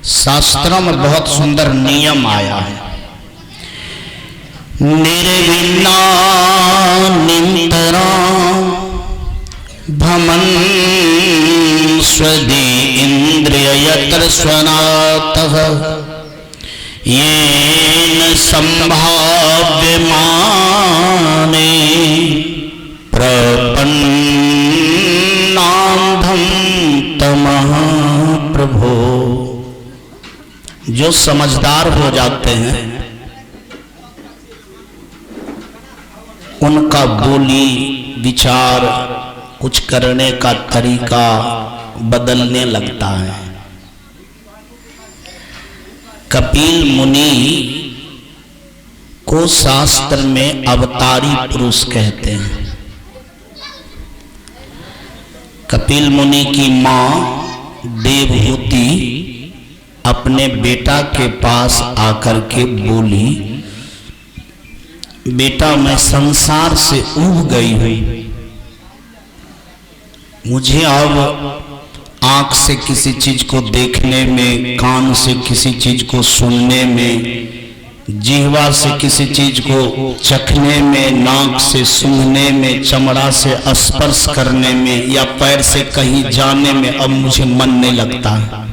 शास्त्रों में बहुत सुंदर नियम आया है। निर्विन्ना निंतरा भमन स्वदि इंद्रियत्र स्वनातः येन संभाव्यमाने प्रपन्नांधं तमः प्रभो। जो समझदार हो जाते हैं उनका बोली विचार कुछ करने का तरीका बदलने लगता है। कपिल मुनि को शास्त्र में अवतारी पुरुष कहते हैं। कपिल मुनि की मां देवहूति अपने बेटा के पास आकर के बोली, बेटा मैं संसार से ऊब गई हूं, मुझे अब आंख से किसी चीज को देखने में, कान से किसी चीज को सुनने में, जिह्वा से किसी चीज को चखने में, नाक से सूंघने में, चमड़ा से स्पर्श करने में या पैर से कहीं जाने में अब मुझे मन नहीं लगता है।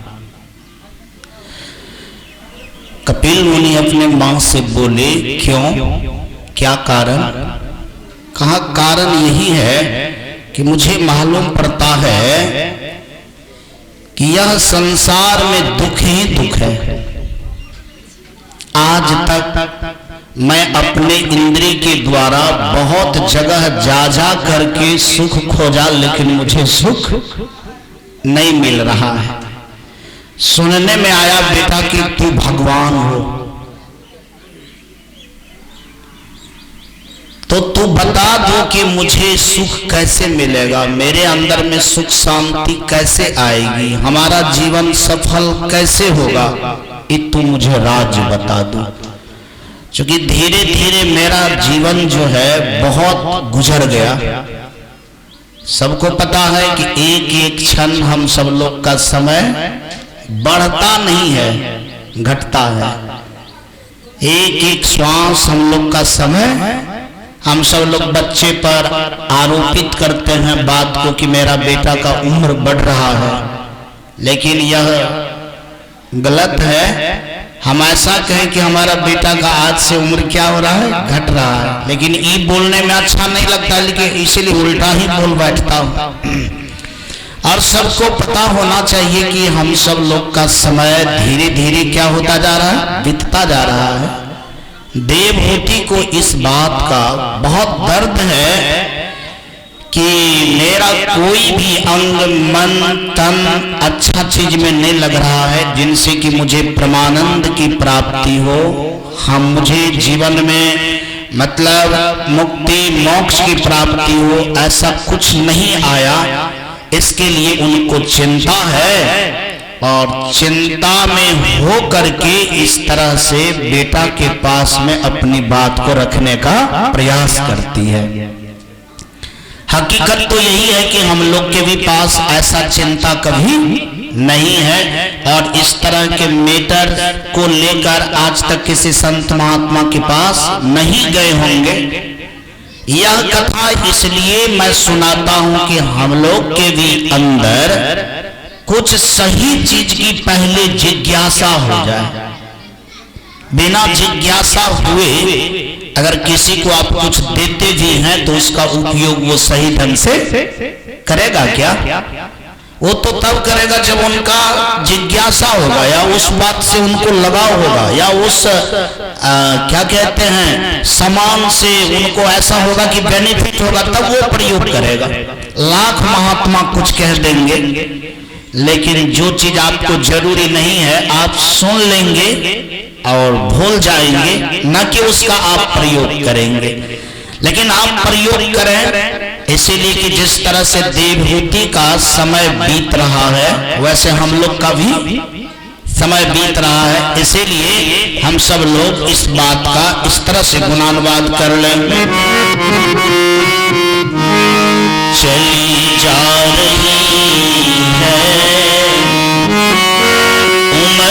कपिल मुनि अपने मां से बोले, क्यों, क्या कारण? कहा कारण यही है कि मुझे मालूम पड़ता है कि यह संसार में दुख ही दुख है। आज तक मैं अपने इंद्रिय के द्वारा बहुत जगह जा जा करके सुख खोजा, लेकिन मुझे सुख नहीं मिल रहा है। सुनने में आया बेटा कि तू भगवान हो, तो तू बता दो कि मुझे सुख कैसे मिलेगा, मेरे अंदर में सुख शांति कैसे आएगी, हमारा जीवन सफल कैसे होगा, ये तू मुझे राज बता दो। क्योंकि धीरे धीरे मेरा जीवन जो है बहुत गुजर गया। सबको पता है कि एक एक क्षण हम सब लोग का समय बढ़ता नहीं है, घटता है। एक एक श्वास हम लोग का समय, हम सब लोग बच्चे पर आरोपित करते हैं बात को कि मेरा बेटा का उम्र बढ़ रहा है, लेकिन यह गलत है। हम ऐसा कहें कि हमारा बेटा का आज से उम्र क्या हो रहा है, घट रहा है, लेकिन ये बोलने में अच्छा नहीं लगता, लेकिन इसीलिए उल्टा ही बोल बैठता हूं। और सबको पता होना चाहिए कि हम सब लोग का समय धीरे धीरे क्या होता जा रहा है, बीतता जा रहा है। देवहूति को इस बात का बहुत दर्द है कि मेरा कोई भी अंग, मन, तन अच्छा चीज में नहीं लग रहा है जिनसे कि मुझे परमानंद की प्राप्ति हो, हम मुझे जीवन में मतलब मुक्ति मोक्ष की प्राप्ति हो, ऐसा कुछ नहीं आया। इसके लिए उनको चिंता है और चिंता में हो करके इस तरह से बेटा के पास में अपनी बात को रखने का प्रयास करती है। हकीकत तो यही है कि हम लोग के भी पास ऐसा चिंता कभी नहीं है और इस तरह के मैटर को लेकर आज तक किसी संत महात्मा के पास नहीं गए होंगे। यह कथा इसलिए मैं सुनाता हूं कि हम लोग के भी अंदर कुछ सही चीज की पहले जिज्ञासा हो जाए। बिना जिज्ञासा हुए अगर किसी को आप कुछ देते भी हैं तो उसका उपयोग वो सही ढंग से करेगा क्या? वो तो तब करेगा जब उनका जिज्ञासा होगा या उस बात से उनको लगाव होगा या उस क्या कहते हैं सामान से उनको ऐसा होगा कि बेनिफिट होगा, तब वो प्रयोग करेगा। लाख महात्मा कुछ कह देंगे, लेकिन जो चीज आपको जरूरी नहीं है आप सुन लेंगे और भूल जाएंगे, न कि उसका आप प्रयोग करेंगे। लेकिन आप प्रयोग करें, इसीलिए कि जिस तरह से देवहूति का समय बीत रहा है वैसे हम लोग का भी समय बीत रहा है। इसीलिए हम सब लोग इस बात का इस तरह से गुणानुवाद कर लें। चली जा रही है उम्र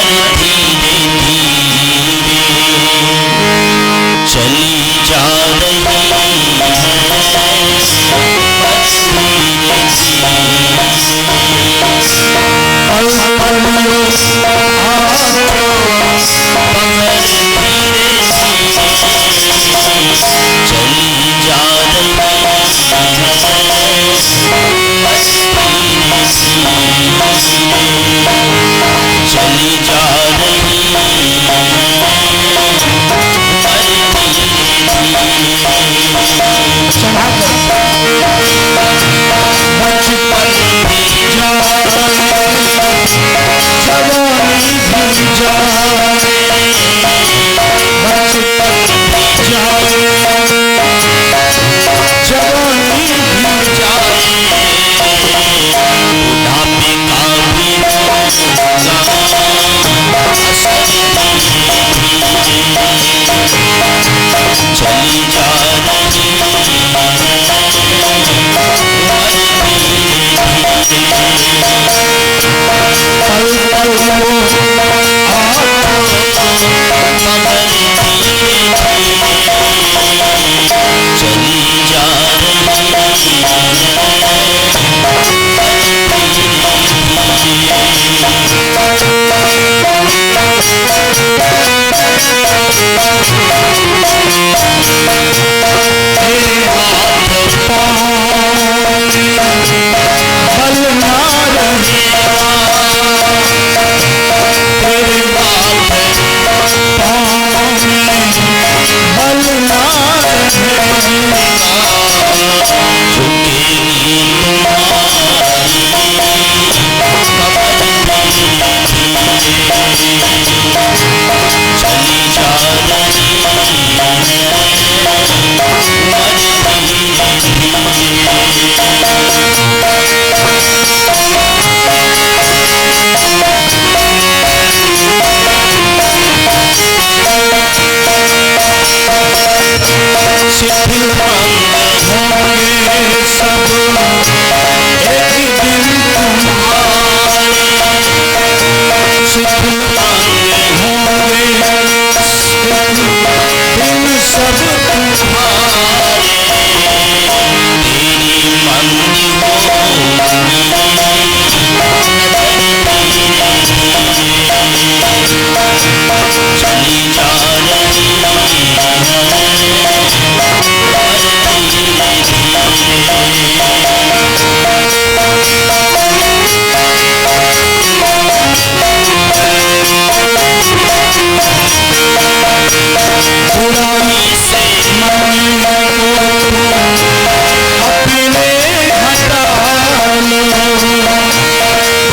सब तुम्हारे तेरी मंदी चली जा बुराई से मन को अपने हटा लो,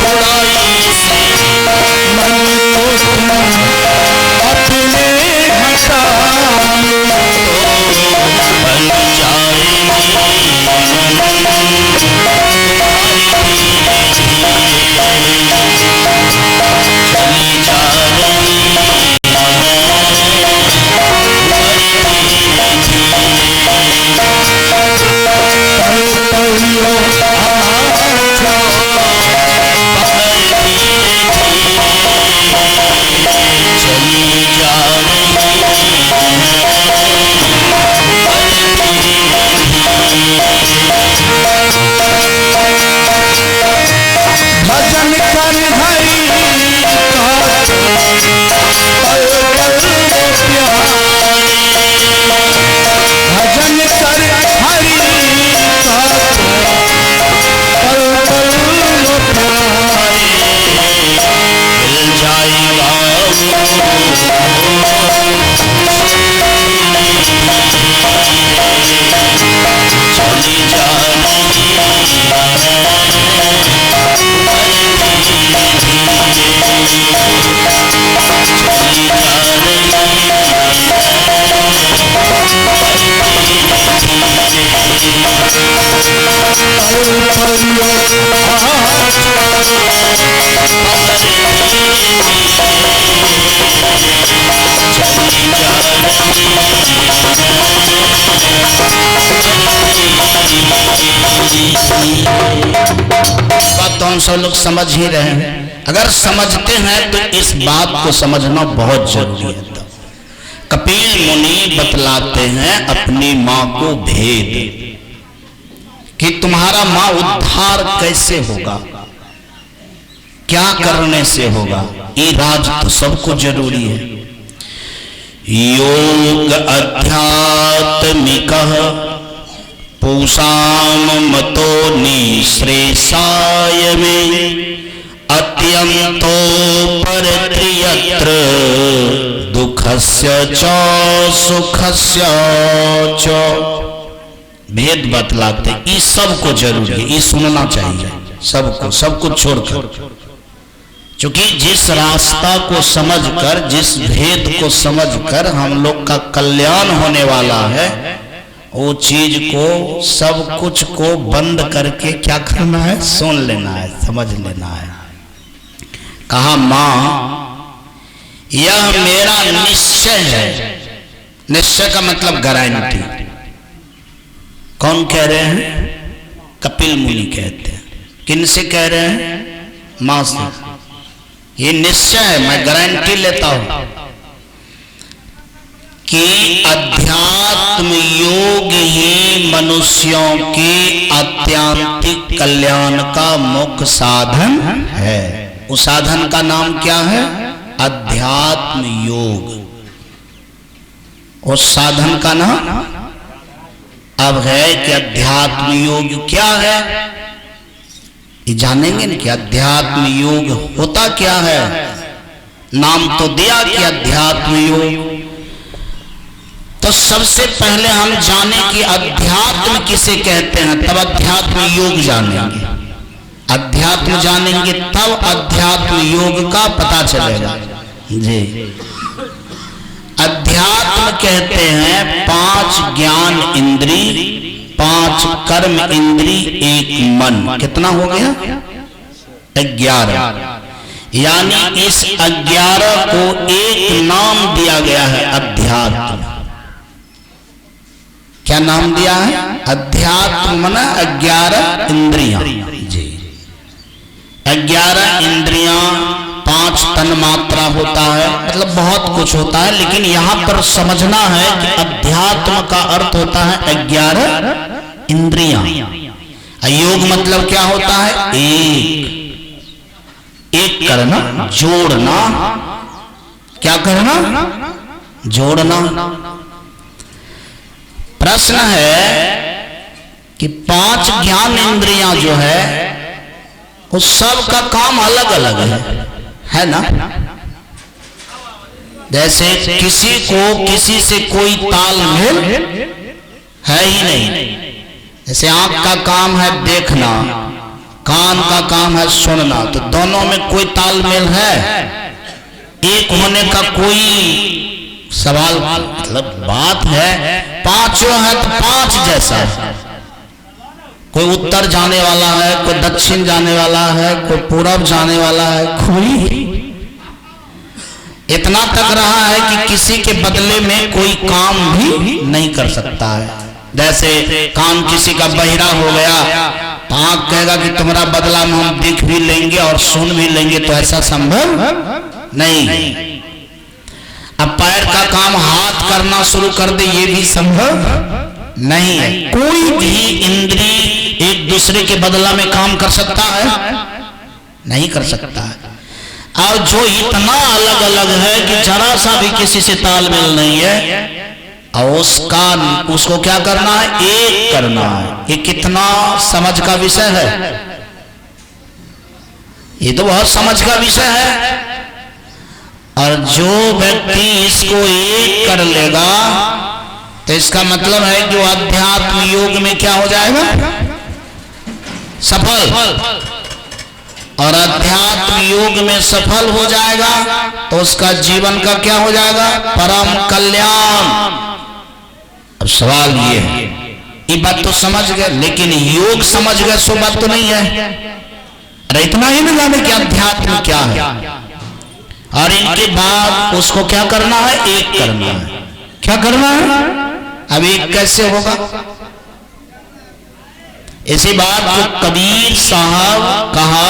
बुराई से मन को अपने हटा लो, बन जाएगी चली जा भजन कर हरि का पल पल प्यारे, भजन कर हरि का पल पल प्यारे, मिल जाएगा चली जा बात तो हम सब लोग समझ ही रहे हैं। अगर समझते हैं तो इस बात को समझना बहुत जरूरी है। कपिल मुनि बतलाते हैं अपनी माँ को भेद कि तुम्हारा माँ उद्धार कैसे होगा, क्या करने से होगा, ये राज तो सबको जरूरी है। योग अध्यात्मिकः पूषाम मतो निःश्रेषाय मे अत्यंतो परत्रियत्र दुःखस्य च सुखस्य च। भेद बतलाते ये सबको जरूरी है, ये सुनना चाहिए सबको, सब कुछ छोड़कर। क्योंकि जिस रास्ता को समझकर, जिस भेद को समझकर हम लोग का कल्याण होने वाला है, वो चीज को, सब कुछ को बंद करके क्या करना है, सुन लेना है, समझ लेना है। कहा मां यह मेरा निश्चय है। निश्चय का मतलब गारंटी। कौन कह रहे हैं? कपिल मुनि कहते हैं। किन से कह रहे हैं? मां से। ये निश्चय है, मैं गारंटी लेता हूं कि अध्यात्म योग ही मनुष्यों के आत्यांतिक कल्याण का मुख्य साधन है। उस साधन का नाम क्या है? अध्यात्म योग। उस साधन का नाम अब है कि अध्यात्म योग क्या है, ये जानेंगे ना कि अध्यात्म योग होता क्या है। नाम तो दिया कि अध्यात्म योग, तो सबसे पहले हम जाने कि अध्यात्म किसे कहते हैं, तब अध्यात्म योग जानेंगे। अध्यात्म जानेंगे तब अध्यात्म योग का पता चलेगा जी। अध्यात्म कहते हैं 5 ज्ञान इंद्री, 5 कर्म इंद्री, 1 मन। कितना हो गया? 11। यानी इस 11 को एक नाम दिया गया है, अध्यात्म। क्या नाम दिया है? अध्यात्म माना 11 इंद्रियां जी। 11 इंद्रियां, 5 तन मात्रा होता है, मतलब बहुत कुछ होता है, लेकिन यहाँ पर समझना है कि अध्यात्म का अर्थ होता है 11 इंद्रियां। योग मतलब क्या होता है? एक करना, जोड़ना। क्या करना? जोड़ना। प्रश्न है कि 5 ज्ञान इंद्रियां जो है उस सब का काम अलग अलग है ना? जैसे किसी को किसी से कोई तालमेल है ही नहीं। जैसे आंख का काम है देखना, कान का काम है सुनना, तो दोनों में कोई तालमेल है? एक होने का कोई सवाल, मतलब बात है। पांचों है तो 5 जैसा है। कोई उत्तर जाने वाला है, कोई दक्षिण जाने वाला है, कोई पूरब जाने वाला है, कोई इतना तक रहा है कि किसी के बदले में कोई काम भी नहीं कर सकता है। जैसे कान किसी का बहिरा हो गया, आंख कहेगा कि तुम्हारा बदला में हम देख भी लेंगे और सुन भी लेंगे, तो ऐसा संभव नहीं। अब पैर का काम हाथ करना शुरू कर दे, ये भी संभव नहीं है। कोई भी इंद्री एक दूसरे के बदला में काम कर सकता है? नहीं कर सकता है। और जो इतना अलग अलग है कि जरा सा भी किसी से तालमेल नहीं है, और उसको क्या करना है? एक करना है। ये कितना समझ का विषय है? ये तो बहुत समझ का विषय है। और जो व्यक्ति इसको एक कर लेगा तो इसका मतलब है कि वो अध्यात्म योग में क्या हो जाएगा? सफल। और अध्यात्म योग में सफल हो जाएगा तो उसका जीवन का क्या हो जाएगा? परम कल्याण। अब सवाल ये है, ये बात तो समझ गए, लेकिन योग समझ गए सो बात तो नहीं है। अरे इतना ही नहीं जाने कि अध्यात्म क्या है, और इनके बाद उसको क्या करना है? एक करना है। क्या करना है? अब एक कैसे होगा? इसी बात को कबीर साहब कहा,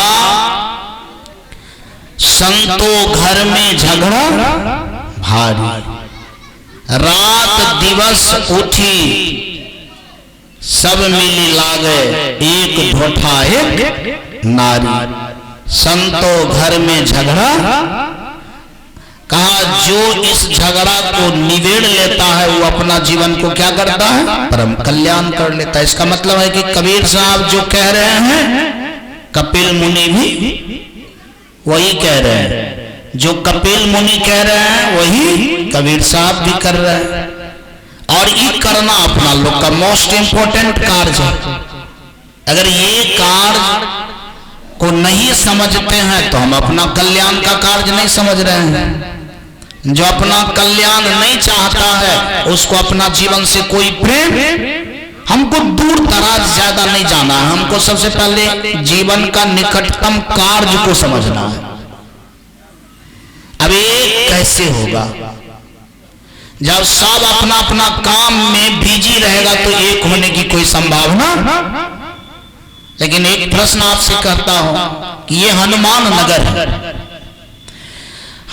संतो घर में झगड़ा भारी, रात दिवस उठी सब मिली लागे, एक ढोठा एक नारी। संतो घर में झगड़ा, कहा जो इस झगड़ा को निबेड़ लेता है वो अपना जीवन को क्या करता है? परम कल्याण कर लेता है। इसका मतलब है कि कबीर साहब जो कह रहे हैं, कपिल मुनि भी वही कह रहे हैं। जो कपिल मुनि कह रहे हैं वही कबीर साहब भी कर रहे हैं। और ये करना अपना लोग का मोस्ट इंपोर्टेंट कार्य है। अगर ये कार्य को नहीं समझते हैं तो हम अपना कल्याण का कार्य नहीं समझ रहे हैं। जो अपना कल्याण नहीं चाहता है उसको अपना जीवन से कोई प्रेम, हमको दूर दराज ज्यादा नहीं जाना है। हमको सबसे पहले जीवन का निकटतम कार्य को समझना है। अब एक कैसे होगा? जब सब अपना अपना काम में बिजी रहेगा तो एक होने की कोई संभावना। लेकिन एक प्रश्न आपसे करता हूं कि ये हनुमान नगर है,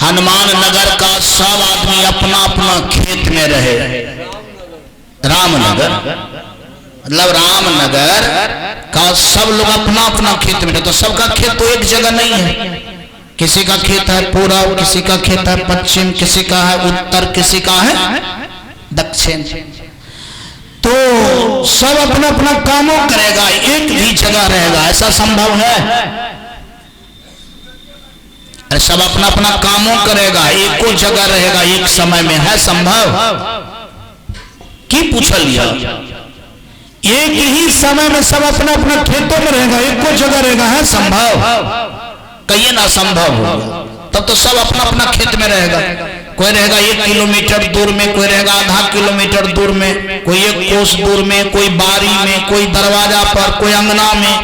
हनुमान नगर का सब आदमी अपना अपना खेत में रहे। रामनगर मतलब रामनगर का सब लोग अपना अपना खेत में रहे, तो सबका खेत तो एक जगह नहीं है। किसी का खेत है पूर्व, किसी का खेत है पश्चिम, किसी का है उत्तर, किसी का है दक्षिण। तो सब अपना अपना कामों करेगा, एक भी जगह रहेगा, ऐसा संभव है? सब अपना अपना कामों करेगा, एक को जगह रहेगा एक समय में, है संभव? की पूछ लिया? एक ही समय में सब अपना अपना खेतों में रहेगा, एक को जगह रहेगा, है संभव? कहिए ना संभव होगा। तब तो सब अपना अपना खेत में रहेगा। कोई रहेगा 1 किलोमीटर दूर में, कोई रहेगा आधा किलोमीटर दूर में, कोई 1 कोस दूर में, कोई बारी में, कोई दरवाजा पर, कोई अंगना में,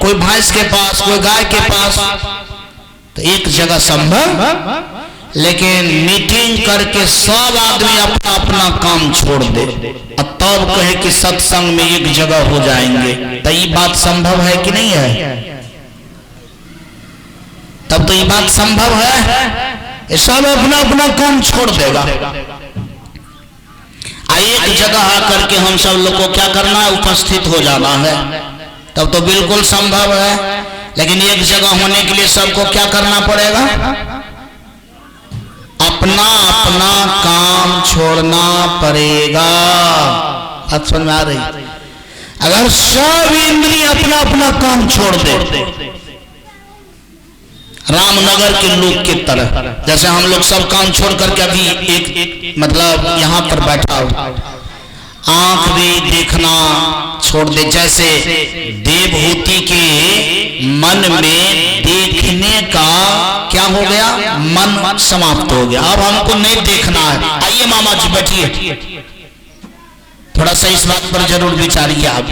कोई भैंस के पास, कोई गाय के पास। तो एक जगह संभव, लेकिन मीटिंग करके सब आदमी अपना अपना काम छोड़ दे और तब कहे कि सत्संग में एक जगह हो जाएंगे, तो ये बात संभव है कि नहीं है? तब तो ये बात संभव है, ये सब अपना अपना काम छोड़ देगा। एक जगह आकर के हम सब लोग को क्या करना है, उपस्थित हो जाना है, तब तो बिल्कुल संभव है। लेकिन एक जगह होने के लिए सबको क्या करना पड़ेगा, अपना अपना काम छोड़ना पड़ेगा। बात समझ में आ रही? अगर सब इंद्रिय अपना अपना काम छोड़ दे, रामनगर के लोग की तरह, जैसे हम लोग सब काम छोड़ करके अभी एक मतलब यहाँ पर बैठा हो, आंख भी देखना छोड़ दे, जैसे देवहूति के मन में देखने का क्या हो गया, मन समाप्त हो गया। अब हमको नहीं देखना है। आइए मामा जी बैठिए, थोड़ा सा इस बात पर जरूर विचारिए आप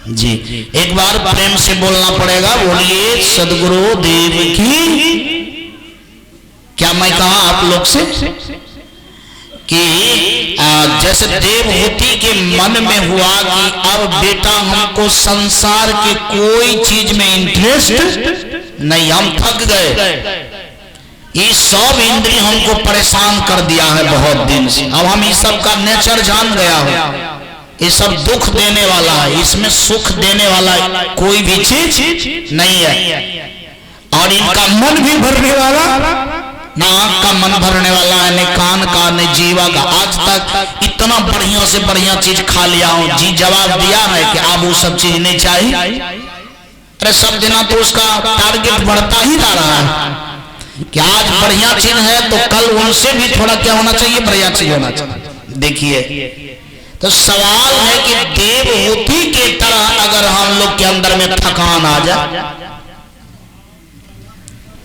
जी। एक बार प्रेम से बोलना पड़ेगा, बोलिए सदगुरु देव की। क्या मैं कहा आप लोग से कि जैसे देवहूति के मन में हुआ कि अब बेटा हमको संसार के कोई चीज में इंटरेस्ट नहीं, हम थक गए, ये सब इंद्रिय हमको परेशान कर दिया है बहुत दिन से, अब हम इस सब का नेचर जान गया हो, ये सब दुख देने वाला है, इसमें सुख देने वाला कोई भी चीज नहीं है, और इनका मन भी भरने वाला ना, आंख का मन भरने वाला है, न कान का, न जीवा का। आज तक इतना बढ़िया से बढ़िया चीज खा लिया हूं, जी जवाब दिया है कि आप वो सब चीज नहीं चाहिए। अरे सब दिन तो उसका टारगेट बढ़ता ही जा रहा है कि आज बढ़िया चीज है तो कल उनसे भी थोड़ा क्या होना चाहिए, बढ़िया चीज होना चाहिए। देखिए, तो सवाल है कि देवहूति के तरह अगर हम लोग के अंदर में थकान आ जाए,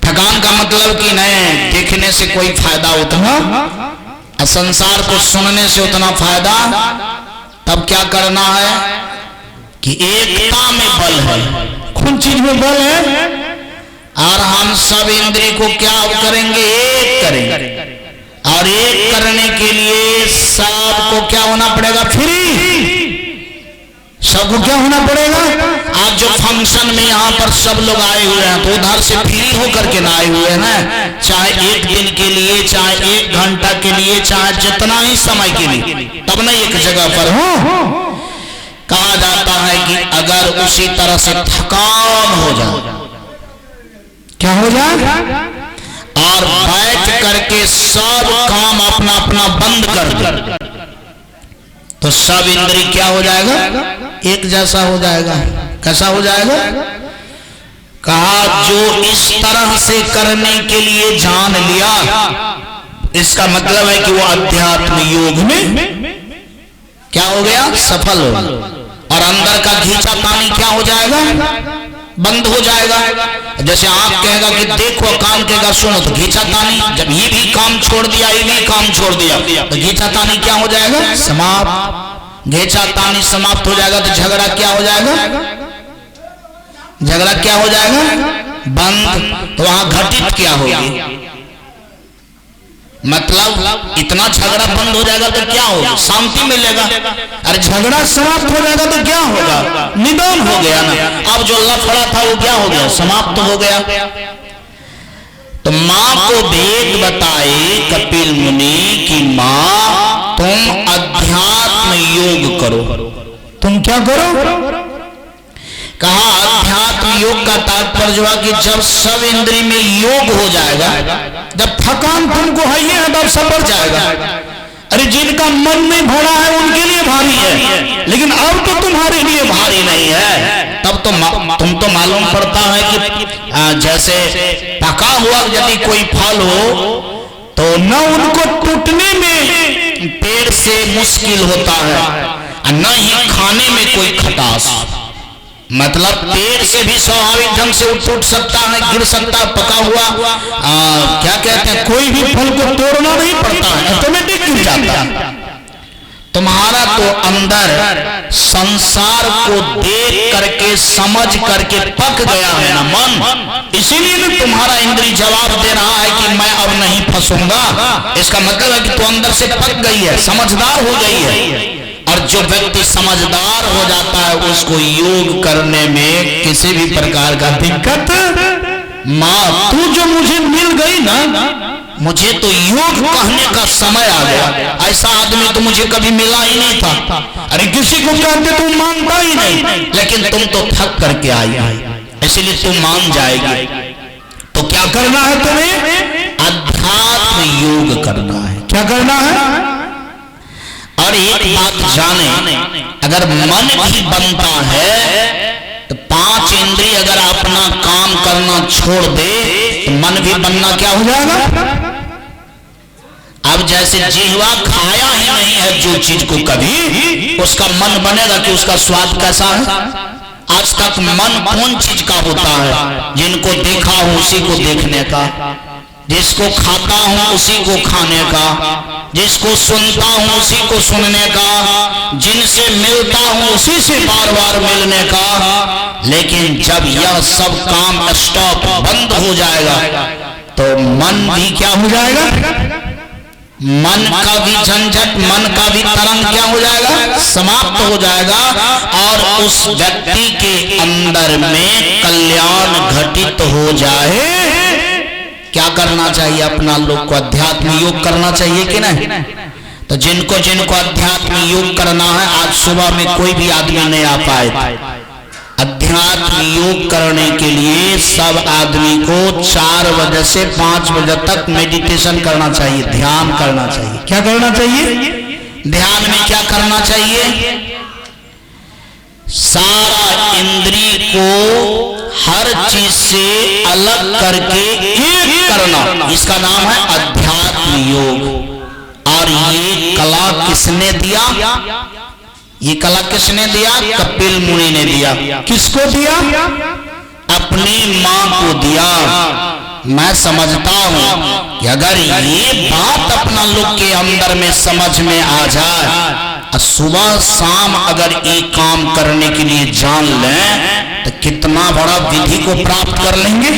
थकान का मतलब कि नहीं देखने से कोई फायदा उतना, संसार को सुनने से उतना फायदा, तब क्या करना है कि एकता में बल है, कौन चीज में बल है, और हम सब इंद्रिय को क्या करेंगे, एक करेंगे, और एक करने के लिए सबको क्या होना पड़ेगा, फ्री, सबको क्या होना पड़ेगा। आज जो फंक्शन में यहाँ पर सब लोग आए हुए हैं तो उधर से फ्री होकर के ना आए हुए हैं ना, चाहे एक दिन के लिए, चाहे एक घंटा के लिए, चाहे जितना ही समय के लिए, तब ना एक जगह पर हो। कहा जाता है कि अगर उसी तरह से थकान हो जाए, क्या हो जाए, और बैठ करके सब काम अपना अपना बंद कर दे, तो सब इंद्रिय क्या हो जाएगा, एक जैसा हो जाएगा। कैसा हो जाएगा, कहा जो इस तरह से करने के लिए जान लिया, इसका मतलब है कि वो अध्यात्म योग में क्या हो गया, सफल हो, और अंदर का खींचा तानी क्या हो जाएगा, बंद हो जाएगा। जैसे आप कहेगा कि देखो, काम कहेगा सुनो, तो खींचा तानी, जब ये भी काम छोड़ दिया, ये भी काम छोड़ दिया, तो खींचा तानी क्या हो जाएगा, समाप्त। घींचा तानी समाप्त हो जाएगा तो झगड़ा क्या हो जाएगा, झगड़ा क्या हो जाएगा, बंद। तो वहां घटित क्या होगी, मतलब इतना झगड़ा बंद हो जाएगा तो क्या होगा, शांति मिलेगा। अरे झगड़ा समाप्त हो जाएगा तो क्या होगा, निदान हो गया ना। अब जो लफड़ा था वो क्या हो गया, समाप्त हो गया। तो माँ को भेद बताए कपिल मुनि की माँ तुम अध्यात्म योग करो। तुम क्या करो, कहा अध्यात्म योग का तात्पर्य जो है कि जब सब इंद्रिय में योग हो जाएगा, जब थकान तुमको है तब सफर जाएगा। अरे जिनका मन में भरा है उनके लिए भारी है, लेकिन अब तो तुम्हारे लिए भारी नहीं है। तब तो तुम तो मालूम पड़ता है कि जैसे पका हुआ यदि कोई फल हो तो न उनको टूटने में पेड़ से मुश्किल होता है, न ही खाने में कोई खटास। मतलब पेड़ से भी स्वाभाविक ढंग से टूट सकता है, गिर सकता है, पका हुआ क्या कहते हैं, कोई भी फल को तोड़ना नहीं पड़ता है, ऑटोमेटिक गिर जाता है। तुम्हारा तो अंदर संसार को देख करके समझ करके पक गया है ना मन, इसीलिए ना तुम्हारा इंद्रिय जवाब दे रहा है कि मैं अब नहीं फंसूंगा। इसका मतलब है कि तू अंदर से पक गई है, समझदार हो गई है। और जो व्यक्ति समझदार हो जाता है उसको योग करने में किसी भी प्रकार का दिक्कत माँ तू जो मुझे मिल गई ना, मुझे तो योग कहने का समय आ गया। ऐसा आदमी तो मुझे कभी मिला ही नहीं था। अरे किसी को कहते तुम मानता ही नहीं, लेकिन तुम तो थक करके आई, इसलिए तुम मान जाएगी। तो क्या करना है तुम्हें? अध्यात्म योग करना है। क्या करना है? और एक बात जाने, अगर मन भी बनता है तो 5 इंद्रिय अगर अपना काम करना छोड़ दे तो मन भी बनना क्या हो जाएगा? अब जैसे जिह्वा खाया ही नहीं है जो चीज को कभी, उसका मन बनेगा कि उसका स्वाद कैसा है? आज तक मन कौन चीज का होता है? जिनको देखा हूं उसी को देखने का, जिसको खाता हूं उसी को खाने का, जिसको सुनता हूं उसी को सुनने का, जिनसे मिलता हूं उसी से बार बार मिलने का। लेकिन जब यह सब काम स्टॉप बंद हो जाएगा तो मन भी क्या हो जाएगा? मन का भी झंझट, मन का भी तरंग क्या हो जाएगा? समाप्त हो जाएगा। और उस व्यक्ति के अंदर में कल्याण घटित हो जाए। क्या करना चाहिए? अपना लोग को अध्यात्म योग करना चाहिए कि नहीं? तो जिनको जिनको अध्यात्म योग करना है, आज सुबह में कोई भी आदमी नहीं आ पाए। अध्यात्म योग करने के लिए सब आदमी को 4 बजे से 5 बजे तक मेडिटेशन करना चाहिए, ध्यान करना चाहिए। क्या करना चाहिए? ध्यान में क्या करना चाहिए? सारा इंद्रिय को हर चीज से अलग करके एक करना, इसका नाम है अध्यात्म योग। और ये कला किसने दिया? ये कला किसने दिया? कपिल मुनि ने दिया। किसको दिया? अपनी मां को दिया। मैं समझता हूं कि अगर ये बात अपना लोग के अंदर में समझ में आ जाए, सुबह शाम अगर एक काम करने के लिए जान लें तो कितना बड़ा विधि को प्राप्त कर लेंगे।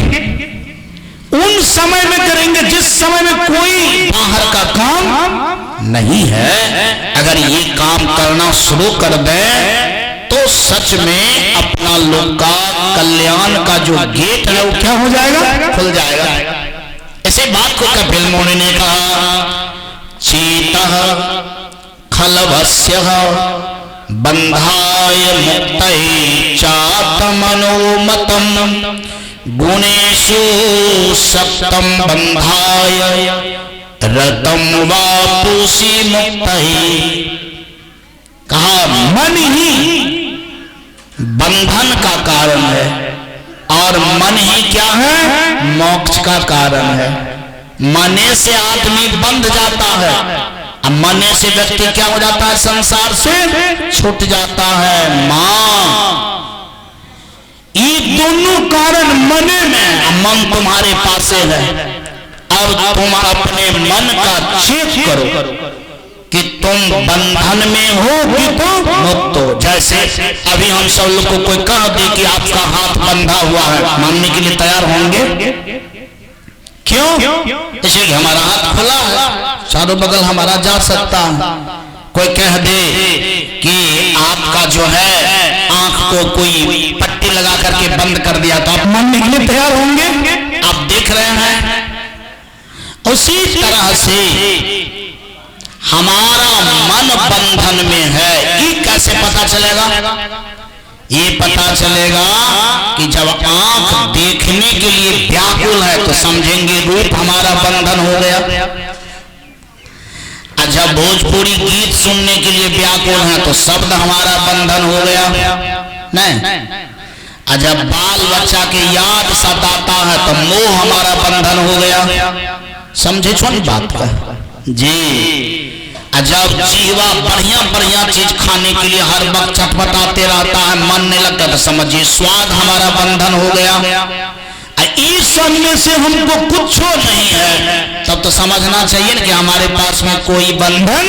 उन समय में करेंगे जिस समय में कोई बाहर का काम नहीं है। अगर ये काम करना शुरू कर दें तो सच में अपना लोग का कल्याण का जो गेट है वो क्या हो जाएगा? खुल जाएगा। इसी बात को कपिल मुनि ने कहा, चेतः खलभस्यः बंधाय मुक्तये चात्मनोमतम् गुणेषु सप्तम बंधाय रतम वापुषि मुक्तये। कहा मन ही बंधन का कारण है और मन ही क्या है? मोक्ष का कारण है। मने से आदमी बंध जाता है, अब मने से व्यक्ति क्या हो जाता है? संसार से छूट जाता है। मां ये दोनों कारण मने में, मन तुम्हारे पास है। अब तुम अपने मन का चेक करो कि तुम बंधन में हो कि तुम मुक्त हो। जैसे अभी हम सब लोग को कोई कह दे कि आपका हाथ बंधा हुआ है, मानने के लिए तैयार होंगे? क्यों? इसलिए हमारा हाथ खुला है, चारों बगल हमारा जा सकता है। कोई कह दे कि आपका जो है आंख को कोई पट्टी लगा करके बंद कर दिया तो आप मानने के लिए तैयार होंगे? आप देख रहे हैं। उसी तरह से हमारा मन बंधन में है। ये कैसे पता चलेगा? ये पता चलेगा कि जब आंख देखने के लिए व्याकुल है तो समझेंगे रूप हमारा बंधन हो गया। जब भोजपुरी गीत सुनने के लिए व्याकुल है तो शब्द हमारा बंधन हो गया। नहीं, जब बाल बच्चा के याद सताता है तो मोह हमारा बंधन हो गया। समझे छोटी बात का जी। जब जीवा बढ़िया बढ़िया चीज खाने के लिए हर वक्त चटपटाते रहता है, मन नहीं लगता, तो समझिए स्वाद हमारा बंधन हो गया। इस सब में से हमको कुछ नहीं है, तब तो समझना चाहिए ना कि हमारे पास में कोई बंधन।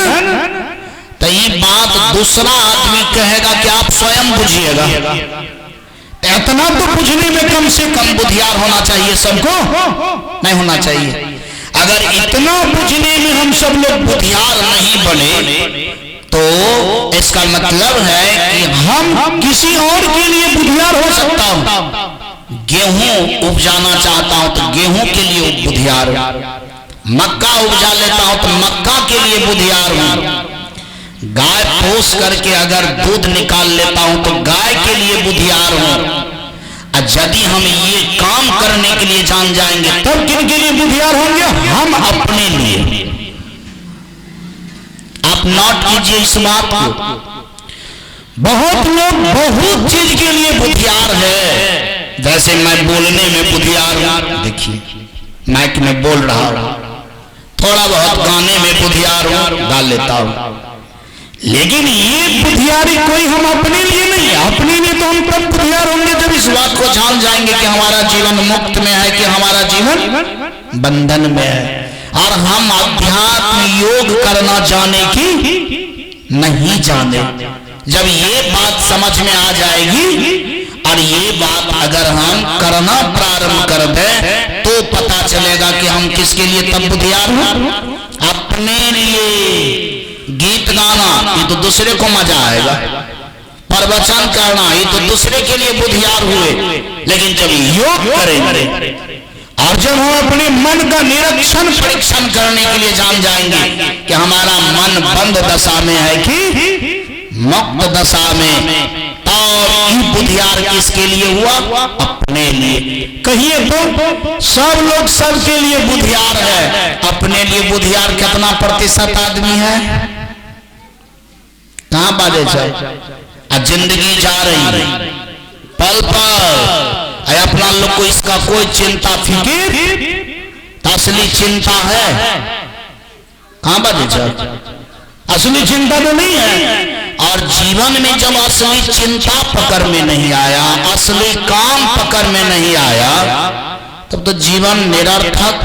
तो ये बात दूसरा आदमी कहेगा कि आप स्वयं बुझिएगा। इतना तो बुझने में कम से कम बुद्धियार होना चाहिए, सबको नहीं होना चाहिए। अगर इतना बुझने में हम सब लोग बुद्धियार नहीं बने तो इसका मतलब है कि हम किसी और के लिए बुद्धियार हो सकता हूं, गेहूं उपजाना चाहता हूं तो गेहूं के लिए बुधियार हूं, मक्का उपजा लेता हूं तो मक्का के लिए बुधियार हूं, गाय पोस करके अगर दूध निकाल लेता हूं तो गाय के लिए बुधियार हूं। यदि हम ये काम करने के लिए जान जाएंगे तब किन के लिए बुधियार होंगे? हम अपने लिए। आप नोट कीजिए इस बात को, बहुत लोग बहुत चीज के लिए बुधियार है। जैसे मैं बोलने में बुधियार हूं, देखिए माइक में बोल रहा हूं, थोड़ा बहुत गाने में बुधियार हूं, गा लेता हूं, लेकिन ये बुधियारी कोई हम अपने लिए नहीं है। अपने लिए तो हम तब बुधियार होंगे जब इस बात को जान जाएंगे कि हमारा जीवन मुक्त में है, कि हमारा जीवन बंधन में है, और हम अध्यात्म योग करना जाने की नहीं जाने। जब ये बात समझ में आ जाएगी और ये बात अगर हम करना प्रारंभ कर दें तो पता चलेगा कि हम किसके लिए तब बुधियार हैं? अपने लिए। गीत गाना ये तो दूसरे को मजा आएगा, प्रवचन करना ये तो दूसरे के लिए बुधियार हुए, लेकिन जब योग करेंगे और जब हम अपने मन का निरीक्षण परीक्षण करने के लिए जान जाएंगे कि हमारा मन बंद दशा में है कि मुक्त दशा में, और ये बुधियार किसके लिए हुआ? अपने लिए। कहिए तो सब लोग सबके लिए बुधियार है, अपने लिए बुधियार कितना प्रतिशत आदमी है? कहां बाजे जाए? जिंदगी जा रही पल पल, अपना लोग को इसका कोई चिंता फिक्र, असली चिंता है कहां बाजे जाए? असली चिंता तो नहीं है। और जीवन में जब असली चिंता पकड़ में नहीं आया, असली काम पकड़ में नहीं आया, तब तो जीवन निरर्थक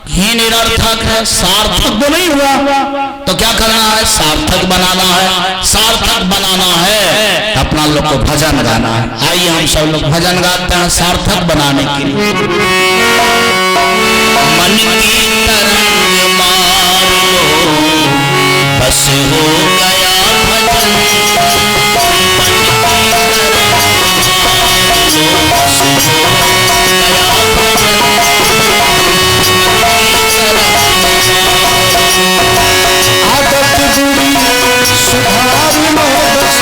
ही निरर्थक है, सार्थक तो नहीं हुआ। तो क्या करना है? सार्थक बनाना है। सार्थक बनाना है अपना लोग को भजन गाना है। आइए हम सब लोग भजन गाते हैं सार्थक बनाने के लिए। मन की तरंग मार लो बस हो गया भजन, आदत बुरी सुधार लो बस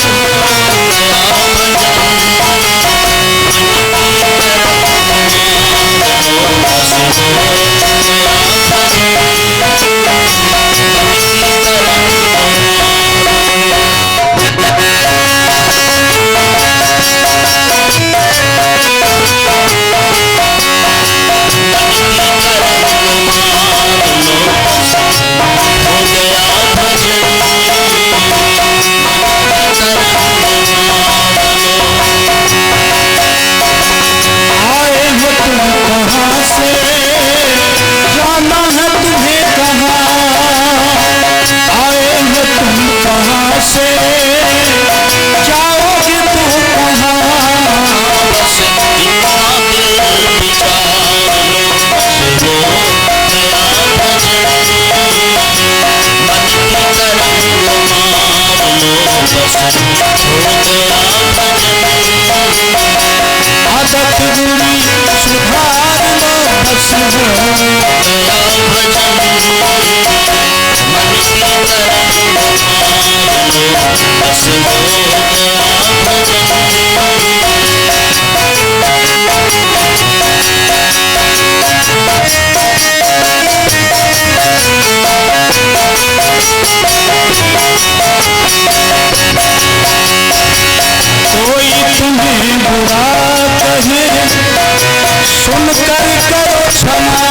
सुनकर करो क्षमा,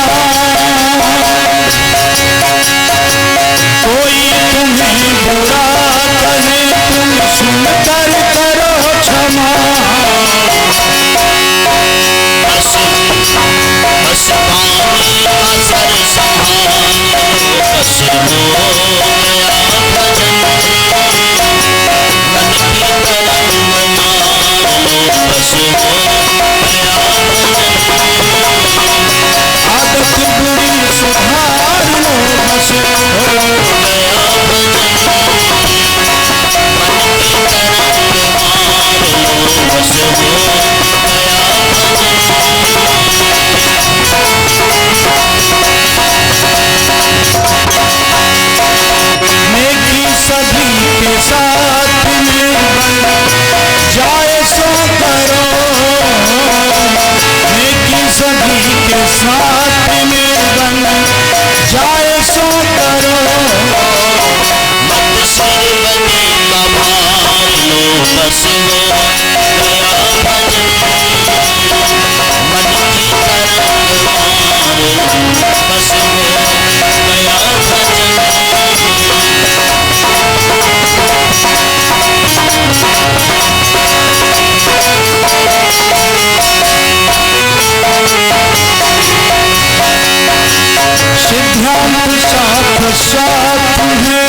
साथ है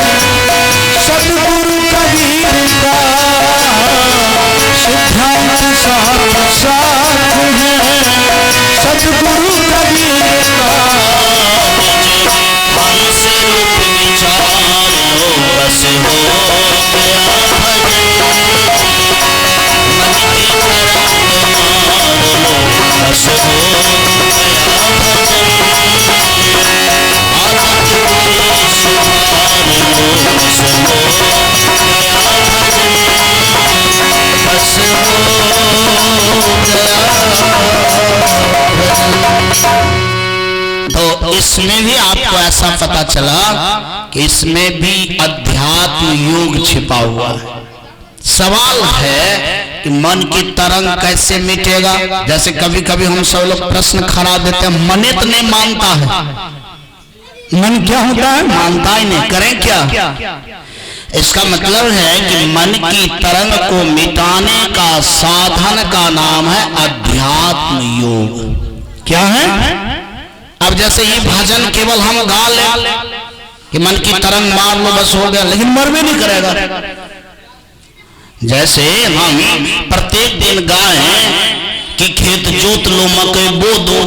सतगुरु कबीर का, सिद्धांत साथ है सतगुरु कबीर का। हमसे रूप विचार लो बस हो गया भजन, मन की तरंग मार लो बस हो गया भजन, आदत बुरी सुधार लो बस हो गया भजन, बस हो गया। तो इसमें भी आपको ऐसा पता चला कि इसमें भी अध्यात्म योग छिपा हुआ है। सवाल है कि मन की तरंग कैसे मिटेगा। जैसे कभी कभी हम सब लोग प्रश्न खड़ा देते हैं, मने तो नहीं मानता है, मन क्या होता है, मानता ही नहीं, करें क्या। इसका मतलब है कि मन की तरंग को मिटाने का साधन का नाम है अध्यात्म योग। क्या है? अब जैसे ये भजन केवल हम गा ले कि मन की तरंग मार लो बस हो गया, लेकिन मर भी नहीं करेगा। जैसे हम प्रत्येक दिन गाएं कि खेत जोत लो मकई बो दो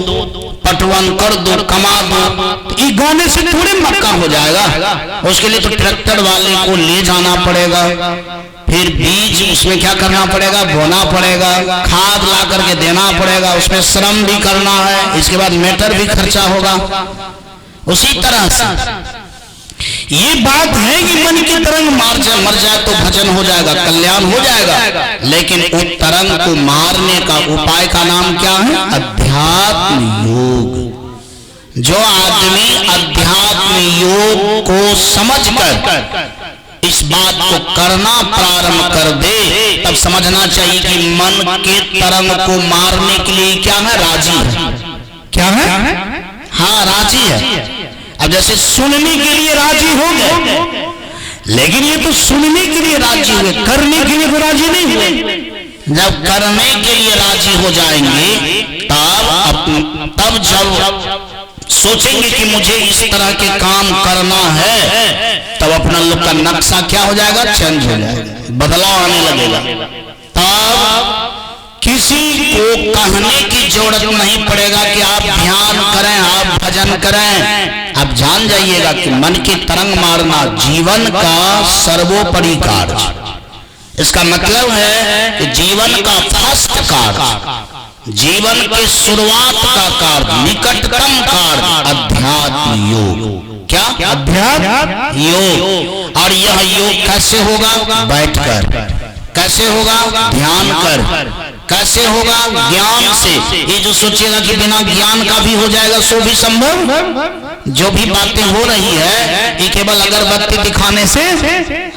पटवन कर दो कमा दो, तो ये गाने से थोड़ी मक्का हो जाएगा। उसके लिए तो ट्रैक्टर वाले को ले जाना पड़ेगा, फिर बीज उसमें क्या करना पड़ेगा, बोना पड़ेगा, खाद ला करके देना पड़ेगा, उसमें श्रम भी करना है, इसके बाद मेटर भी खर्चा होगा। उसी तरह से ये बात है कि मन की तरंग मर जाए तो भजन हो जाएगा, कल्याण हो जाएगा, लेकिन उस तरंग को मारने का उपाय का नाम क्या है? अध्यात्म योग। जो आदमी अध्यात्म योग को समझकर इस बात को करना प्रारंभ कर दे, तब समझना चाहिए कि मन के तरंग को मारने के लिए क्या है? राजी है। क्या है? हाँ, राजी है। अब जैसे सुनने के लिए राजी हो गए, लेकिन ये तो सुनने के लिए राजी हुए, करने के लिए तो राजी नहीं हुए। जब करने के लिए राजी हो जाएंगे तब जब सोचेंगे कि मुझे इस तरह के काम करना है, तब अपना लोग का नक्शा क्या हो जाएगा? चेंज हो जाएगा, बदलाव आने लगेगा। तब किसी को कहने की जरूरत नहीं पड़ेगा कि आप ध्यान करें, आप भजन करें। आप जान जाइएगा कि मन की तरंग मारना जीवन का सर्वोपरि कार्य। इसका मतलब है कि जीवन का फर्स्ट कार्य, जीवन के शुरुआत का कार्य, निकटतम कार्य अध्यात्म योग। क्या? अध्यात्म योग। और यह योग कैसे होगा? बैठकर। कैसे होगा? ध्यान कर। कैसे होगा? ज्ञान से। ये जो सोचेगा कि बिना ज्ञान का भी हो जाएगा, सो भी संभव। जो भी बातें हो रही है ये केवल अगरबत्ती दिखाने से,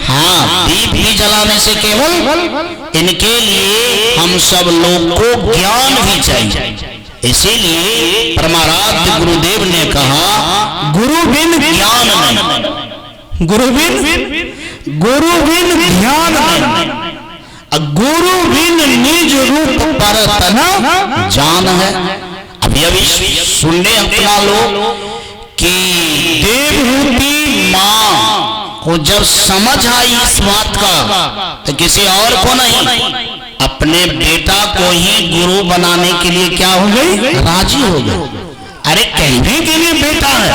हाँ, दीप भी जलाने से केवल, इनके लिए हम सब लोग को ज्ञान भी चाहिए। इसीलिए परमाराध्य गुरुदेव ने कहा, गुरु बिन ज्ञान नहीं, गुरु बिन ध्यान नहीं, गुरु बिन निज रूप पर तन जान है। अब ये भी सुनने अपना लो कि देवहूति माँ को जब समझ आई इस बात का, तो किसी और को नहीं, अपने बेटा को ही गुरु बनाने के लिए क्या हो गई? राजी हो गई। अरे कहने के लिए बेटा है,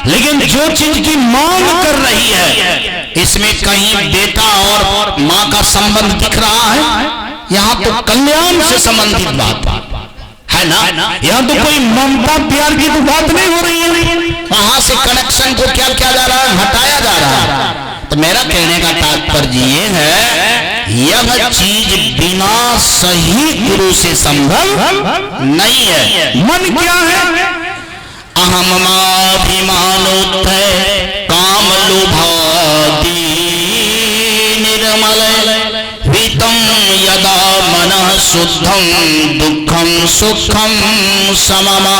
लेकिन जो चीज की मांग कर रही है, इसमें कहीं बेटा और माँ का संबंध दिख रहा है? यहाँ तो कल्याण से संबंधित बात है ना, यहाँ तो कोई ममता प्यार की तो बात नहीं हो रही है। वहां से कनेक्शन को क्या किया जा रहा है? हटाया जा रहा है। तो मेरा कहने का तात्पर्य ये है, यह चीज बिना सही गुरु से संभव नहीं है। मन क्या है? अहममाभिमानोत्थय काम लोभादि निर्मल वितम यदा मनः शुद्धम दुखम सुखम सममा।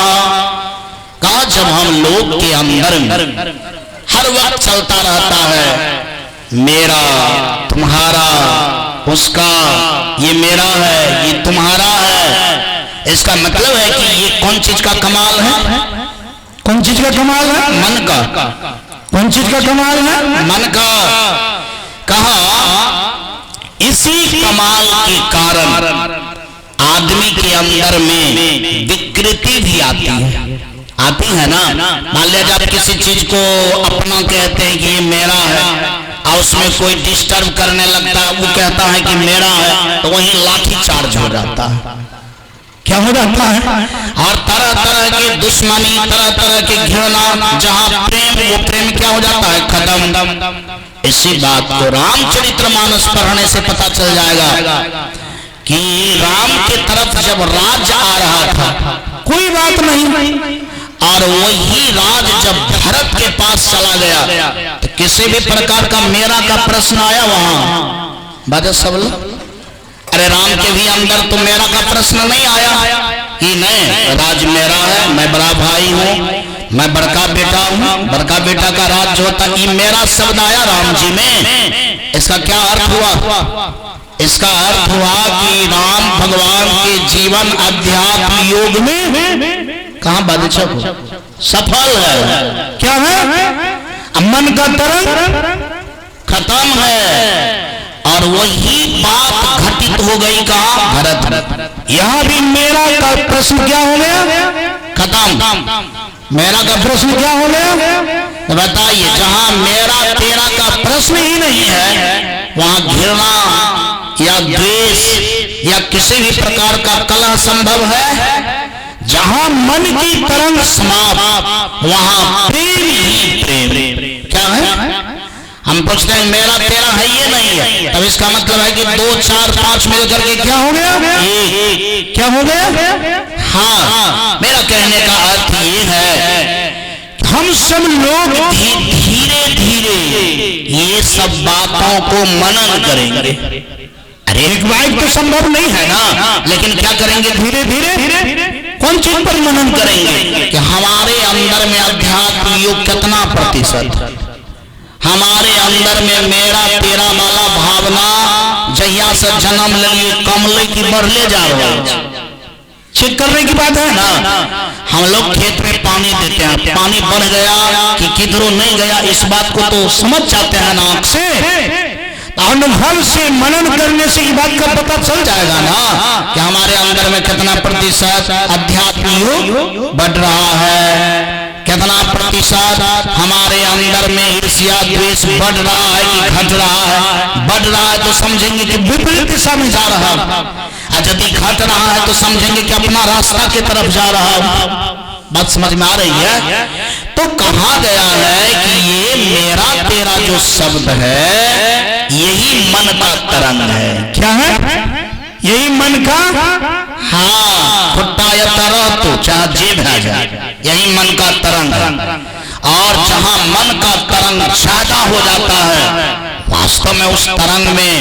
कहा जब हम लोग के अंदर हर वक्त चलता रहता है मेरा तुम्हारा उसका, ये मेरा है ये तुम्हारा है, इसका मतलब है कि ये कौन चीज का कमाल है? कौन चीज का कमाल है? मन का। कौन कौन चीज का कमाल है? मन का। कहा इसी कमाल के कारण आदमी के अंदर में विकृति भी आती है ना। मान लिया जब किसी चीज को अपना कहते हैं कि ये मेरा है और उसमें कोई डिस्टर्ब करने लगता है, वो कहता है कि मेरा है, तो वहीं लाठी चार्ज हो जाता है। क्या हो जाता है? और तरह तरह की दुश्मनी, तरह तरह की घृणा, जहाँ प्रेम वो प्रेम क्या हो जाता है? खत्म। इसी बात को रामचरितमानस पढ़ने से पता चल जाएगा कि राम के तरफ जब राज आ रहा था कोई बात नहीं, और वही राज जब भरत के पास चला गया तो किसी भी प्रकार का मेरा का प्रश्न आया वहां? बाजा सब लोग, अरे राम के भी अंदर तो मेरा का प्रश्न नहीं आया कि नहीं राज मेरा है, मैं बड़ा भाई हूँ, मैं बड़का बेटा हूँ, बड़का बेटा का राज होता। ये मेरा शब्द आया राम जी में। इसका क्या अर्थ हुआ? इसका अर्थ हुआ कि राम भगवान के जीवन अध्यात्म योग में कहां बादशाह को सफल है। क्या है? मन का तरंग खत्म है। और वही बात घटित हो गई कहा? भरत। यहाँ भी मेरा का प्रश्न क्या हो गया? खत्म। मेरा का प्रश्न क्या हो गया? तो बताइए, जहां मेरा तेरा का प्रश्न ही नहीं है वहां घृणा या द्वेष या किसी भी प्रकार का कलह संभव है? जहां मन की तरंग समाप्त वहां प्रेम ही प्रेम। क्या है? हम पूछते हैं मेरा तेरा है ये नहीं है, तब इसका मतलब है कि 2 4 5 मिल करके क्या हो गया? क्या हो गया? हाँ, मेरा कहने का अर्थ ये है हम सब लोग धीरे धीरे ये सब बातों को मनन करेंगे। अरे एक बाइक तो संभव नहीं है ना, लेकिन क्या करेंगे? धीरे धीरे। कौन चीज पर मनन करेंगे कि हमारे अंदर में अध्यात्म योग कितना प्रतिशत, हमारे अंदर में मेरा तेरा वाला भावना जहिया से जन्म लिए कमले की बढ़ले जा रहा है। चेक करने की बात है ना। हम लोग खेत में पानी देते हैं, पानी बढ़ गया कि किधरों नहीं गया, इस बात को तो समझ जाते हैं ना आंख से। अनुभव से मनन करने से ये बात का पता चल जाएगा ना कि हमारे अंदर में कितना प्रतिशत अध्यात्म योग बढ़ रहा है, कितना प्रतिशत हमारे अंदर में ईर्ष्या द्वेष बढ़ रहा है कि घट रहा है। बढ़ रहा है तो समझेंगे कि विपरीत दिशा में जा रहा है, और यदि घट रहा है तो समझेंगे कि अपना रास्ता की तरफ जा रहा है। बात समझ में आ रही है? तो कहा गया है कि ये मेरा तेरा जो शब्द है यही मन का तरंग है। क्या है? यही मन का, हाँ, खुट्टा या तरह तो चाहे जेब है जाए, यही मन का तरंग है। और जहां मन का तरंग ज्यादा हो जाता है, वास्तव में उस तरंग में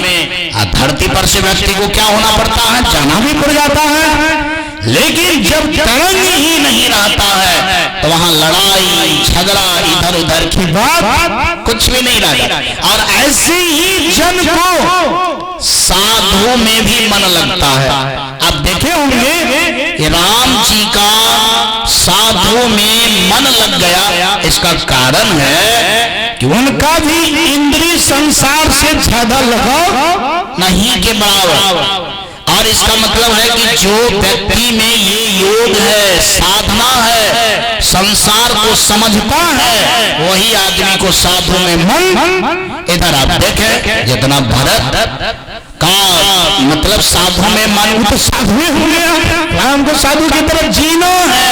धरती पर से व्यक्ति को क्या होना पड़ता है? जाना भी पड़ जाता है। लेकिन जब तरंग ही नहीं रहता है तो वहां लड़ाई झगड़ा इधर उधर की बात कुछ भी नहीं रहता। और ऐसे ही जन को साधु में भी मन लगता है। आप देखे होंगे कि राम जी का साधु में मन लग गया। इसका कारण है कि उनका भी इंद्रिय संसार से ज्यादा लगाव नहीं के बराबर। और इसका मतलब है कि जो व्यक्ति में ये योग है, साधना है, संसार को समझता है, वही आदमी को साधु में मन। इधर आप देखें, जितना भरत का मतलब साधु में मन, तो साधु हो गया, राम को साधु की तरफ जीना है।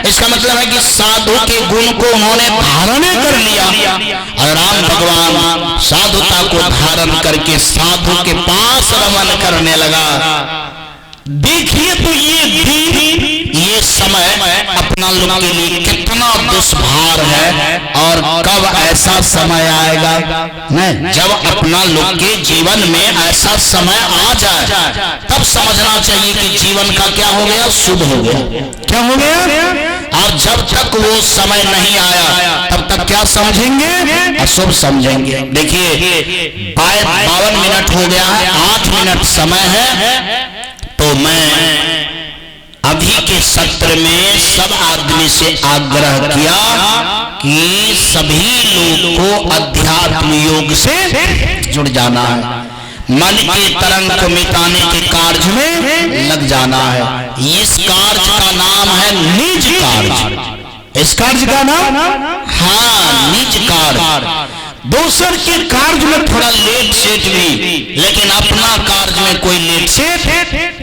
इसका मतलब है कि साधु के गुण को उन्होंने धारण कर लिया, और राम भगवान साधुता को धारण करके साधु के पास रमन करने लगा। देखिए तो ये समय अपना लोग के लिए कितना दुष्भार है, और कब ऐसा समय आएगा नहीं, जब अपना लोग के जीवन में ऐसा समय आ जाए, तब समझना चाहिए कि जीवन का क्या हो गया? शुभ हो गया। क्या हो गया? और जब तक वो समय नहीं आया तब तक क्या समझेंगे? अशुभ समझेंगे। देखिए 52 मिनट हो गया है, 8 मिनट समय है, तो मैं अभी के सत्र में सब आदमी से आग्रह किया कि सभी लोग को अध्यात्म योग से जुड़ जाना है, मन के तरंग को मिटाने के कार्य में लग जाना है। इस कार्य का नाम है निज कार्य। इस कार्य का नाम, हाँ, निज कार्य। दूसर के कार्य में थोड़ा लेट सेट भी, लेकिन अपना कार्य में कोई लेट सेट।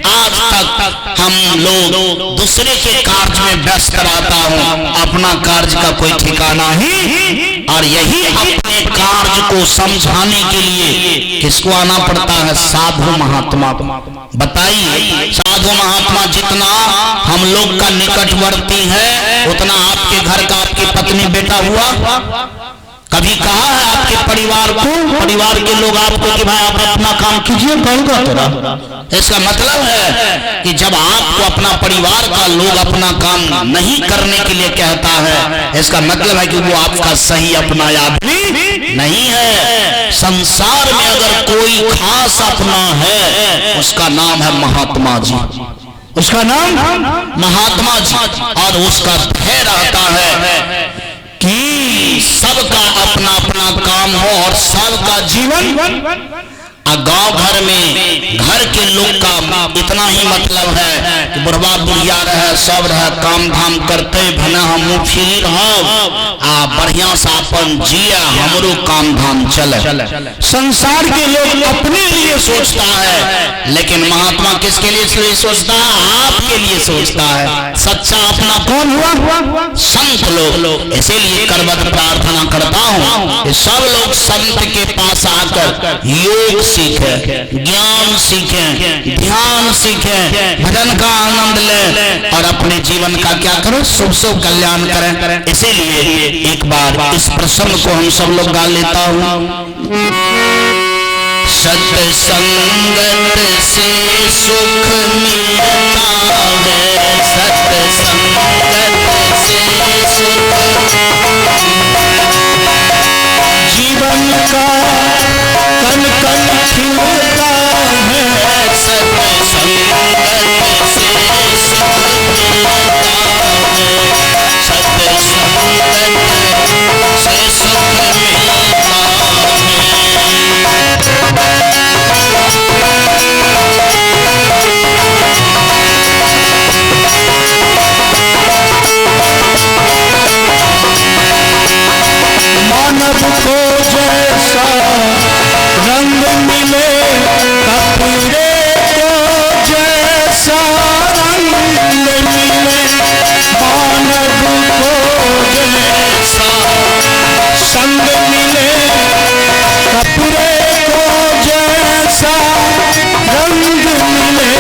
आज तक हम लोग दूसरे के कार्य में व्यस्त रहता हूँ, अपना कार्य का कोई ठिकाना ही। और यही अपने कार्य को समझाने के लिए किसको आना पड़ता है? साधु महात्मा। बताइए, साधु महात्मा जितना हम लोग का निकटवर्ती है, उतना आपके घर का आपकी पत्नी बेटा हुआ? कभी कहा है आपके परिवार को, परिवार के लोग आपको कि भाई आप अपना काम कीजिए, कहोगा तेरा? इसका मतलब है कि जब आपको अपना परिवार का लोग अपना काम नहीं करने के लिए कहता है, इसका मतलब है कि वो आपका सही अपना आदमी नहीं है। संसार में अगर कोई खास अपना है, उसका नाम है महात्मा जी। उसका नाम महात्मा जी। और उसका ध्येय रहता है कि सबका अपना अपना काम हो और सबका जीवन। गांव घर में घर के लोग का इतना ही मतलब है कि बुढ़वा बुढ़िया रहे, सब रहे, काम धाम करते भना हम फिर बढ़िया से अपन जिया, हमरो काम धाम चले। संसार के लोग अपने लिए सोचता है, लेकिन महात्मा किसके लिए सोचता है? आपके लिए सोचता है। सच्चा अपना कौन हुआ? संत लोग। इसीलिए करबद्ध प्रार्थना करता हूँ कि सब लोग संत के पास आकर योग सीखें, ज्ञान सीखें, ध्यान सीखें, भजन का आनंद लें और अपने जीवन का क्या करो? शुभ शुभ कल्याण करें। इसीलिए एक बार इस प्रसंग को हम सब लोग गा लेता हूँ। सत्संगत से सुख मिलता है, सत्संगत से सुख, जीवन का कन कन खिलता है, सत्संगत से सुख मिलता है, सत्संगत से सुख मिलता मानव को जैसा रंग मिले, कपड़े को जैसा रंग मिले, मानव को जैसा संग मिले, कपड़े को जैसा रंग मिले,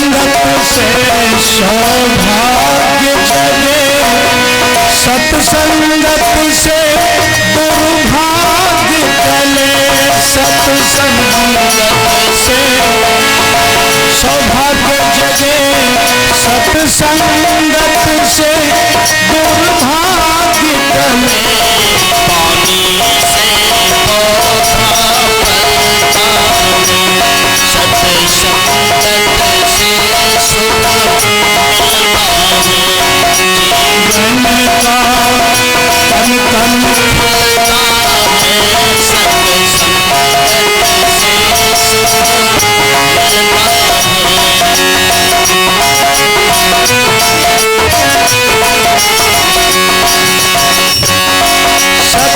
संगत से सौभाग्य जगे, सत्संगत से दुर्भाग्य टले, सत्संगत से सौभाग्य जगे, सत्संगत से दुर्भाग्य टले, पानी से पौधा फलता है, सत्संगत से सुख मिलता है, जीवन का कन कन फलता है, सत्संगत से सुख मिलता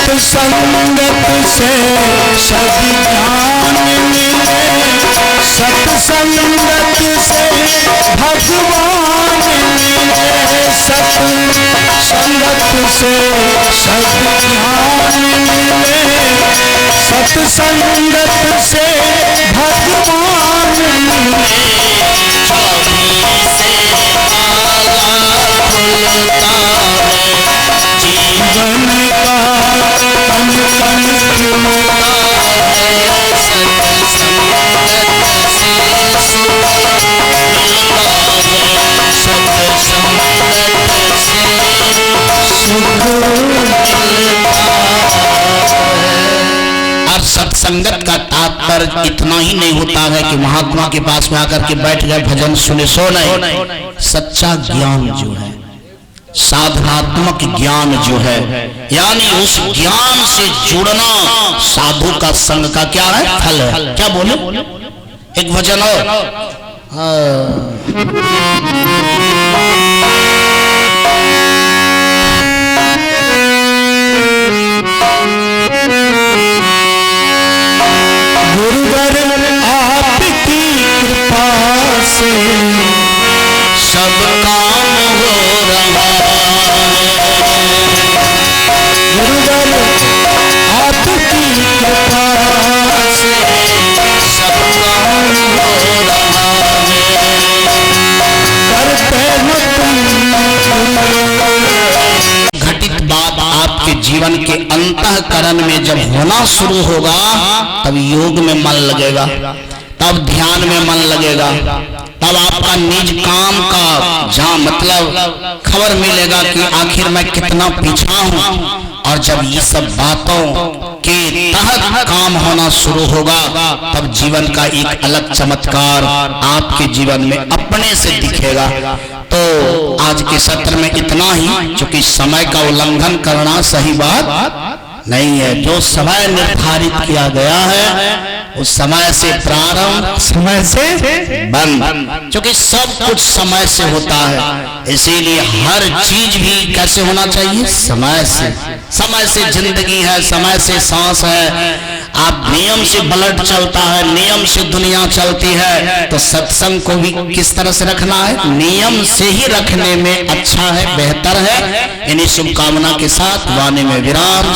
सत्संगत से सद्ज्ञान मिले, सत्संगत से भगवान मिले, सत्संगत से सद्ज्ञान मिले, सत्संगत से भगवान मिले। जीवन का कण कण खिलता है, सत्संगत से सुख मिलता है, सत्संगत से सुख मिलता है। और सत्संगत का तात्पर्य इतना ही नहीं होता है कि महात्मा के पास में आकर के बैठ गए, भजन सुने, सो नहीं। सच्चा ज्ञान जो है, साधनात्मक ज्ञान जो है, यानी उस ज्ञान से जुड़ना साधु का संग का क्या है, फल है। क्या बोले, एक भजन और गुरुवर आपकी कृपा से सब काम हो रहा है। गुरुवर आपकी कृपा से सब काम हो रहा है। करते हो तुम घटित बात आपके जीवन के अंतःकरण में जब होना शुरू होगा, तब योग में मन लगेगा, तब ध्यान में मन लगेगा, तब आपका निज काम का जहाँ मतलब खबर मिलेगा कि आखिर मैं कितना पीछा हूँ। और जब ये सब बातों के तहत काम होना शुरू होगा, तब जीवन का एक अलग चमत्कार आपके जीवन में अपने से दिखेगा। तो आज के सत्र में इतना ही, क्योंकि समय का उल्लंघन करना सही बात नहीं है। जो समय निर्धारित किया गया है, उस समय से प्रारंभ, समय से बंद, क्योंकि सब कुछ समय से होता है। इसीलिए हर चीज भी कैसे होना चाहिए, समय से। समय से जिंदगी है, समय से सांस है। आप नियम से ब्लड चलता है, नियम से दुनिया चलती है। तो सत्संग को भी किस तरह से रखना है, नियम से ही रखने में अच्छा है, बेहतर है। इन्हीं शुभकामना के साथ वाणी में विराम।